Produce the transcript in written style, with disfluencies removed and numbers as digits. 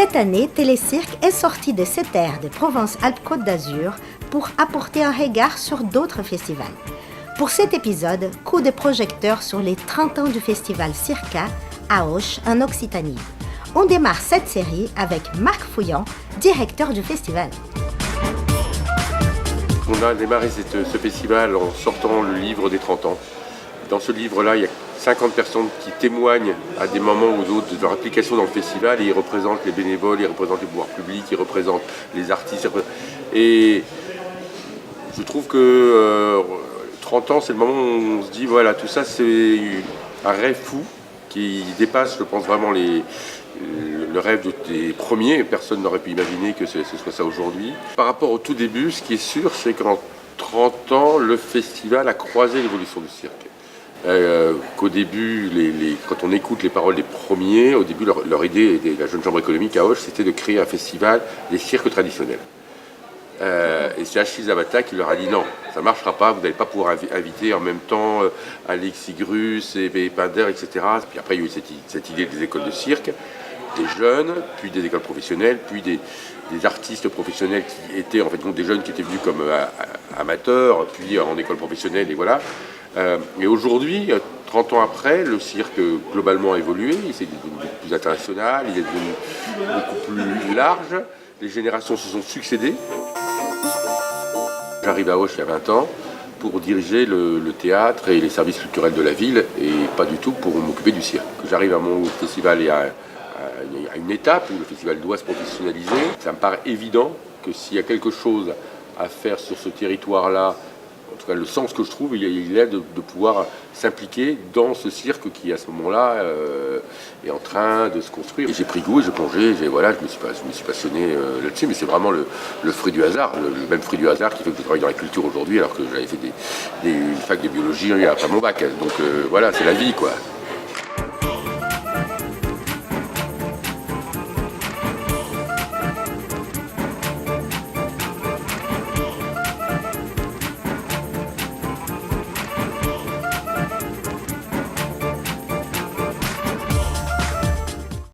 Cette année, Télécirque est sorti de ses terres de Provence-Alpes-Côte d'Azur pour apporter un regard sur d'autres festivals. Pour cet épisode, coup de projecteur sur les 30 ans du festival Circa à Auch en Occitanie. On démarre cette série avec Marc Fouillant, directeur du festival. On a démarré ce festival en sortant le livre des 30 ans. Dans ce livre-là, il y a 50 personnes qui témoignent à des moments ou d'autres de leur implication dans le festival et ils représentent les bénévoles, ils représentent les pouvoirs publics, ils représentent les artistes. Et je trouve que 30 ans, c'est le moment où on se dit, voilà, tout ça c'est un rêve fou qui dépasse, je pense, vraiment le rêve des premiers. Personne n'aurait pu imaginer que ce soit ça aujourd'hui. Par rapport au tout début, ce qui est sûr, c'est qu'en 30 ans, le festival a croisé l'évolution du cirque. Qu'au début, quand on écoute les paroles des premiers, au début, leur idée de la Jeune Chambre économique à Auch, c'était de créer un festival des cirques traditionnels. Et c'est Achille Zabata qui leur a dit non, ça ne marchera pas, vous n'allez pas pouvoir inviter en même temps Alexis Grus et Pinder, etc. Puis après, il y a eu cette idée des écoles de cirque, des jeunes, puis des écoles professionnelles, puis des artistes professionnels qui étaient en fait des jeunes qui étaient venus comme amateurs, puis en école professionnelle, et voilà. Et aujourd'hui, 30 ans après, le cirque globalement a évolué, il est devenu beaucoup plus international, il est devenu beaucoup plus large, les générations se sont succédées. J'arrive à Auch il y a 20 ans pour diriger le théâtre et les services culturels de la ville et pas du tout pour m'occuper du cirque. J'arrive à mon festival et à une étape où le festival doit se professionnaliser. Ça me paraît évident que s'il y a quelque chose à faire sur ce territoire-là, en tout cas le sens que je trouve, il est de pouvoir s'impliquer dans ce cirque qui à ce moment-là est en train de se construire. Et j'ai pris goût et j'ai plongé, je me suis passionné là-dessus, mais c'est vraiment le fruit du hasard, le même fruit du hasard qui fait que je travaille dans la culture aujourd'hui alors que j'avais fait une fac de biologie après mon bac. Donc voilà, c'est la vie quoi.